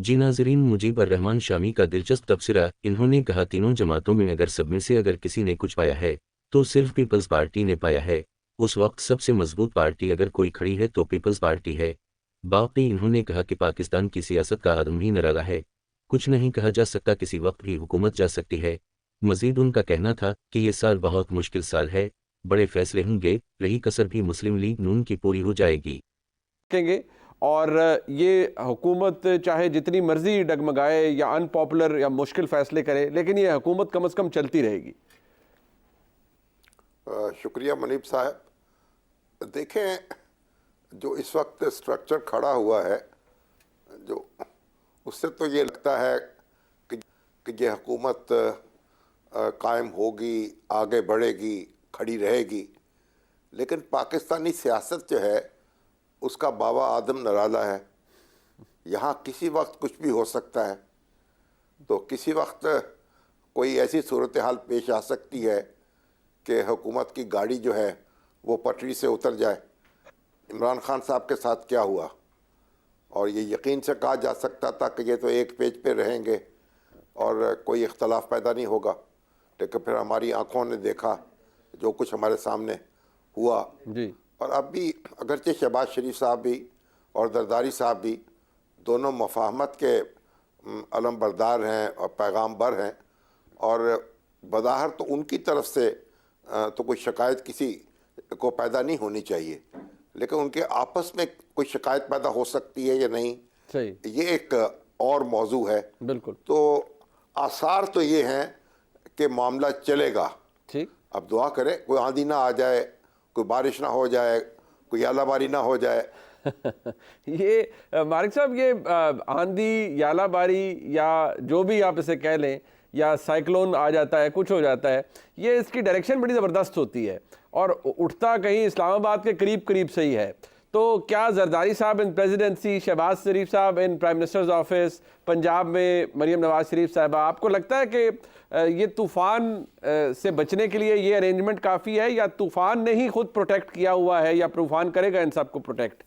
जी नाज़रीन, मुजीब रहमान शामी का दिलचस्प तबसरा। इन्होंने कहा, तीनों जमातों में अगर सब में से अगर किसी ने कुछ पाया है तो सिर्फ पीपल्स पार्टी ने पाया है। उस वक्त सबसे मजबूत पार्टी अगर कोई खड़ी है तो पीपल्स पार्टी है। बाकी इन्होंने कहा कि पाकिस्तान की सियासत का आदम ही निराला है, कुछ नहीं कहा जा सकता, किसी वक्त भी हुकूमत जा सकती है। मजीद उनका कहना था कि ये साल बहुत मुश्किल साल है, बड़े फैसले होंगे, रही कसर भी मुस्लिम लीग नून की पूरी हो जाएगी। देखेंगे और ये हुकूमत चाहे जितनी मर्जी डगमगाए या अनपॉपुलर या मुश्किल फैसले करे, लेकिन ये हुकूमत कम से कम चलती रहेगी। शुक्रिया मुनीब साहब। देखें, जो इस वक्त स्ट्रक्चर खड़ा हुआ है, जो उससे तो ये लगता है कि ये हुकूमत कायम होगी, आगे बढ़ेगी, खड़ी रहेगी। लेकिन पाकिस्तानी सियासत जो है उसका बाबा आदम नराला है। यहाँ किसी वक्त कुछ भी हो सकता है। तो किसी वक्त कोई ऐसी सूरत हाल पेश आ सकती है कि हुकूमत की गाड़ी जो है वो पटरी से उतर जाए। इमरान खान साहब के साथ क्या हुआ, और ये यकीन से कहा जा सकता था कि ये तो एक पेज पे रहेंगे और कोई इख्तलाफ पैदा नहीं होगा, लेकिन फिर हमारी आंखों ने देखा जो कुछ हमारे सामने हुआ जी। और अब भी अगरचे शहबाज शरीफ साहब भी और जरदारी साहब भी दोनों मफाहमत के अलम बरदार हैं और पैगाम बर हैं, और बज़ाहिर तो उनकी तरफ से तो कोई शिकायत किसी को पैदा नहीं होनी चाहिए, लेकिन उनके आपस में कोई शिकायत पैदा हो सकती है या नहीं, सही, ये एक और मौजू है। बिल्कुल। तो आसार तो ये हैं कि मामला चलेगा। ठीक, अब दुआ करें कोई आंधी ना आ जाए, कोई बारिश ना हो जाए, कोई यालाबारी ना हो जाए। ये मारिक साहब, ये आंधी, यालाबारी या जो भी आप इसे कह लें, या साइक्लोन आ जाता है, कुछ हो जाता है, ये इसकी डायरेक्शन बड़ी ज़बरदस्त होती है और उठता कहीं इस्लामाबाद के करीब करीब से ही है। तो क्या जरदारी साहब इन प्रेसिडेंसी, शहबाज शरीफ साहब इन प्राइम मिनिस्टर्स ऑफिस, पंजाब में मरीम नवाज शरीफ साहबा, आपको लगता है कि ये तूफ़ान से बचने के लिए ये अरेंजमेंट काफ़ी है, या तूफ़ान ने ही खुद प्रोटेक्ट किया हुआ है, या तूफ़ान करेगा इन सबको प्रोटेक्ट?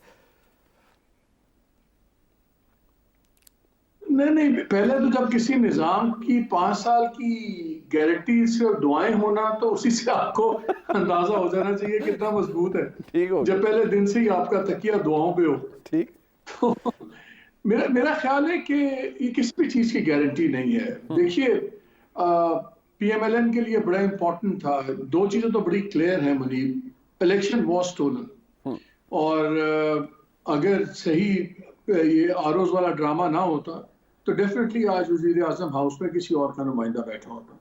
नहीं, पहले तो जब किसी निजाम की 5 साल की गारंटी से दुआएं होना, तो उसी से आपको अंदाजा हो जाना चाहिए कितना मजबूत है। ठीक हो जब पहले दिन से ही आपका तकिया दुआओं पे हो। ठीक। तो मेरा ख्याल है कि ये किसी भी चीज की गारंटी नहीं है। देखिए, पीएमएलएन के लिए बड़ा इंपॉर्टेंट था, दो चीजें तो बड़ी क्लियर है मुनीब। इलेक्शन वॉज स्टोलन, और अगर सही ये आरोज वाला ड्रामा ना होता तो डेफिनेटली आज वजीर आजम हाउस में किसी और का नुमाइंदा बैठा होता।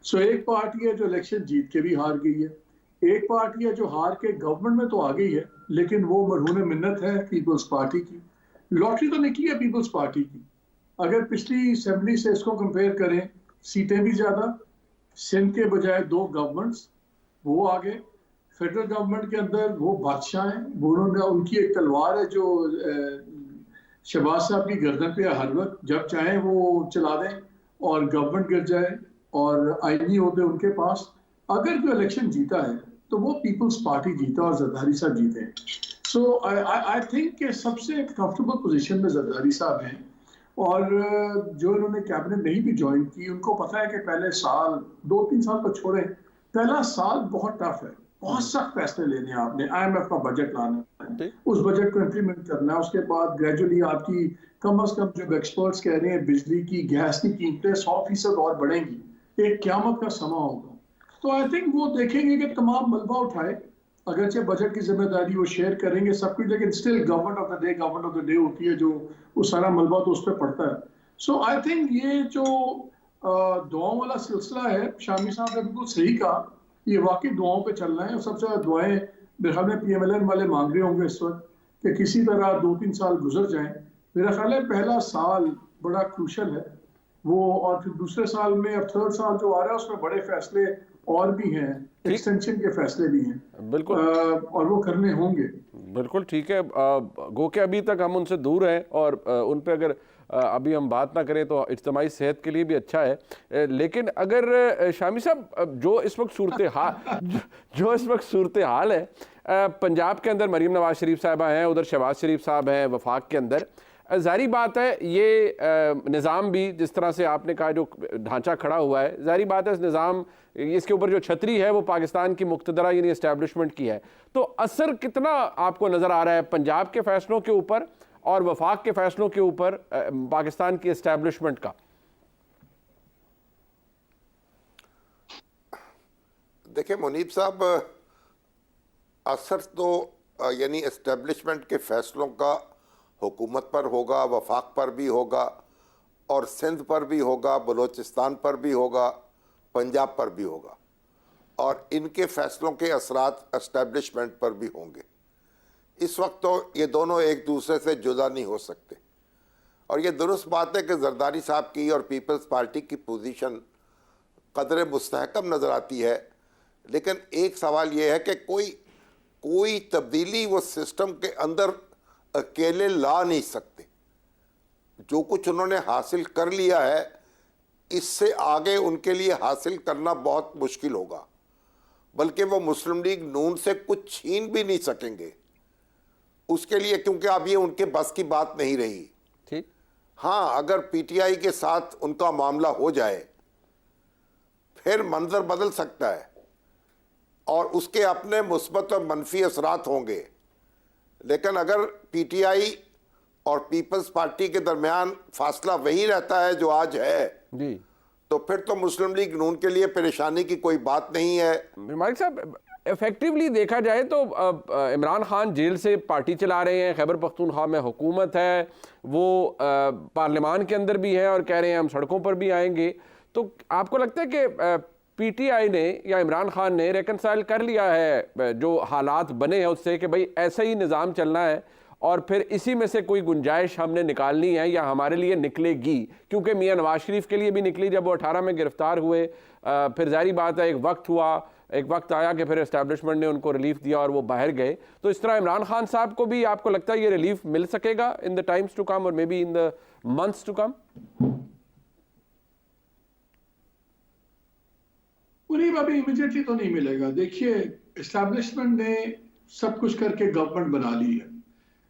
सो एक पार्टी है जो इलेक्शन जीत के भी हार गई है, एक पार्टी है जो हार के गवर्नमेंट में तो आ गई है, लेकिन वो मरहून मिन्नत है पीपल्स पार्टी की। लॉटरी तो निकली है पीपल्स पार्टी की। अगर पिछली असेंबली से इसको कंपेयर करें, सीटें भी ज्यादा, सिंध के बजाय 2 गवर्नमेंट्स वो आ गए। फेडरल गवर्नमेंट के अंदर वो बादशाह हैं, उन्होंने उनकी एक तलवार है जो शहबाज साहब की गर्दन पे हर वक्त, जब चाहे वो चला दें और गवर्नमेंट गिर जाए, और आईनी होते उनके पास। अगर जो इलेक्शन जीता है तो वो पीपल्स पार्टी जीता और जरदारी साहब जीते। सो आई थिंक कि सबसे कंफर्टेबल पोजीशन में जरदारी साहब हैं, और जो इन्होंने कैबिनेट नहीं भी ज्वाइन की, उनको पता है कि पहले साल 2-3 साल को छोड़े, पहला साल बहुत टफ है, बहुत सख्त फैसले लेने हैं आपने। आईएमएफ का बजट लाना है, उस बजट को इम्प्लीमेंट करना है, उसके बाद ग्रेजुअली आपकी कम अज कम जो एक्सपर्ट्स कह रहे हैं बिजली की, गैस की कीमतें 100% और बढ़ेंगी, एक क्यामत का समा होगा। तो आई थिंक वो देखेंगे कि तमाम मलबा उठाए, अगरचे बजट की जिम्मेदारी वो शेयर करेंगे सब कुछ, लेकिन still government of the day होती है, जो वो सारा मलबा तो उस पर पड़ता है। सो आई थिंक ये जो दुआओं वाला सिलसिला है, शामी साहब ने बिल्कुल सही कहा, ये वाकई दुआओं पे चल रहे हैं, और सबसे ज्यादा दुआएं मेरे ख्याल में पीएमएलएन वाले मांग रहे होंगे इस वक्त कि किसी तरह 2-3 साल गुजर जाएं। मेरा ख्याल है पहला साल बड़ा क्रूशल है वो, और फिर दूसरे साल में, अब थर्ड साल जो आ रहा है उसमें बड़े फैसले और भी हैं, एक्सटेंशन के फैसले भी हैं, बिल्कुल, और वो करने होंगे। बिल्कुल ठीक है। गो के अभी तक हम उनसे दूर हैं, और उन पे अगर अभी हम बात ना करें तो इज्तिमाई सेहत के लिए भी अच्छा है। लेकिन अगर शामी साहब, जो इस वक्त सूरत हाल है, पंजाब के अंदर मरीम नवाज शरीफ साहबा हैं, उधर शहबाज शरीफ साहब हैं वफाक के अंदर, जाहिर बात है ये निज़ाम भी जिस तरह से आपने कहा जो ढांचा खड़ा हुआ है, जाहिर बात है इस निज़ाम इसके ऊपर जो छतरी है वो पाकिस्तान की मुक्तदरा यानी एस्टैब्लिशमेंट की है। तो असर कितना आपको नज़र आ रहा है पंजाब के फैसलों के ऊपर और वफाक के फैसलों के ऊपर पाकिस्तान की एस्टैब्लिशमेंट का? देखिए मुनीब साहब, असर तो यानी एस्टेब्लिशमेंट के फैसलों का हुकूमत पर होगा, वफाक पर भी होगा और सिंध पर भी होगा, बलूचिस्तान पर भी होगा, पंजाब पर भी होगा और इनके फैसलों के असरात एस्टेब्लिशमेंट पर भी होंगे। इस वक्त तो ये दोनों एक दूसरे से जुदा नहीं हो सकते और ये दुरुस्त बात है कि जरदारी साहब की और पीपल्स पार्टी की पोजीशन कदरे मुस्तहकम नज़र आती है, लेकिन एक सवाल ये है कि कोई तब्दीली वो सिस्टम के अंदर अकेले ला नहीं सकते। जो कुछ उन्होंने हासिल कर लिया है इससे आगे उनके लिए हासिल करना बहुत मुश्किल होगा, बल्कि वो मुस्लिम लीग नून से कुछ छीन भी नहीं सकेंगे उसके लिए, क्योंकि अब ये उनके बस की बात नहीं रही। ठीक, हाँ, अगर पीटीआई के साथ उनका मामला हो जाए फिर मंजर बदल सकता है और उसके अपने मुस्बत और मनफी असरात होंगे, लेकिन अगर पीटीआई और पीपल्स पार्टी के दरमियान फासला वही रहता है जो आज है जी, तो फिर तो मुस्लिम लीग नून के लिए परेशानी की कोई बात नहीं है। मालिक साहब, इफेक्टिवली देखा जाए तो इमरान खान जेल से पार्टी चला रहे हैं, खैबर पख्तूनख्वा में हुकूमत है, वो पार्लियामान के अंदर भी है और कह रहे हैं हम सड़कों पर भी आएंगे। तो आपको लगता है कि पीटीआई ने या इमरान खान ने रेकनसाइल कर लिया है जो हालात बने हैं उससे कि भाई ऐसा ही निज़ाम चलना है और फिर इसी में से कोई गुंजाइश हमने निकालनी है या हमारे लिए निकलेगी? क्योंकि मियां नवाज शरीफ के लिए भी निकली जब वो 18 में गिरफ्तार हुए, फिर जारी बात है एक वक्त आया कि फिर एस्टैब्लिशमेंट ने उनको रिलीफ दिया और वो बाहर गए। तो इस तरह इमरान खान साहब को भी आपको लगता है ये रिलीफ मिल सकेगा in the times to come और maybe in the months to come? Munib, अभी इमीडिएटली तो नहीं मिलेगा। देखिए, एस्टैब्लिशमेंट ने सब कुछ करके गवर्नमेंट बना ली है।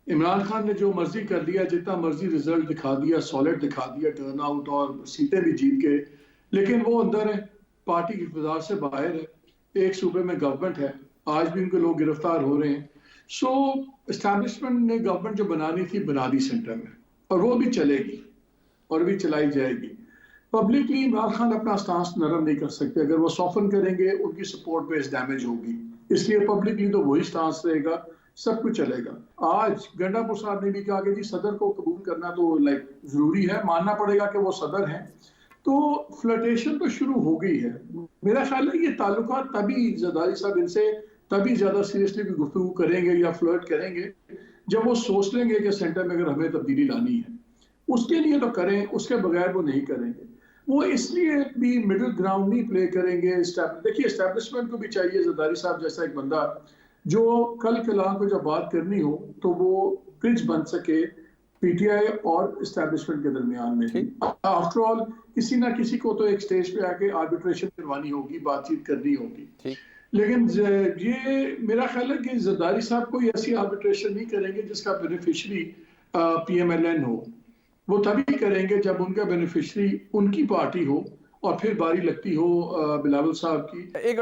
इमरान खान ने जो मर्जी कर लिया, जितना मर्जी रिजल्ट दिखा दिया, सॉलिड दिखा दिया, टर्नआउट और सीटें भी जीत के, लेकिन वो अंदर है, पार्टी की इक़्तिदार से बाहर है, एक सूबे में गवर्नमेंट है, आज भी उनके लोग गिरफ्तार हो रहे हैं। सो एस्टैब्लिशमेंट ने गवर्नमेंट जो बनानी थी बना दी सेंटर में और वो भी चलेगी और भी चलाई जाएगी। पब्लिकली इमरान खान अपना स्टांस नरम नहीं कर सकते, अगर वो सॉफन करेंगे उनकी सपोर्ट बेस डैमेज होगी, इसलिए पब्लिकली तो वही स्टांस रहेगा, सब कुछ चलेगा। आज गंडापुर साहब ने भी कहा कि जी सदर को कबूल करना तो जरूरी है, मानना पड़ेगा कि वो सदर हैं, तो फ्लर्टेशन तो शुरू हो गई है। मेरा ख्याल है ये ताल्लुकात तभी जरदारी साहब इनसे तभी ज्यादा सीरियसली भी गुफ्तगू करेंगे या फ्लर्ट करेंगे जब वो सोच लेंगे कि सेंटर में अगर हमें तब्दीली लानी है, उसके लिए तो करें, उसके बगैर वो नहीं करेंगे। वो इसलिए भी मिडिल ग्राउंड नहीं प्ले करेंगे। देखिए, एस्टैब्लिशमेंट को भी चाहिए जरदारी साहब जैसा एक बंदा जो कल कलाम को जब बात करनी हो तो वो ब्रिज बन सके पीटीआई और एस्टैब्लिशमेंट के दरमियान में। आफ्टर ऑल किसी ना किसी को तो एक स्टेज पे आके आर्बिट्रेशन करवानी होगी, बातचीत करनी होगी। लेकिन ये मेरा ख्याल है कि जरदारी साहब कोई ऐसी आर्बिट्रेशन नहीं करेंगे जिसका बेनिफिशरी पीएमएलएन हो। वो तभी करेंगे जब उनका बेनिफिशरी उनकी पार्टी हो और फिर बारी लगती हो बिलावल साहब की। एक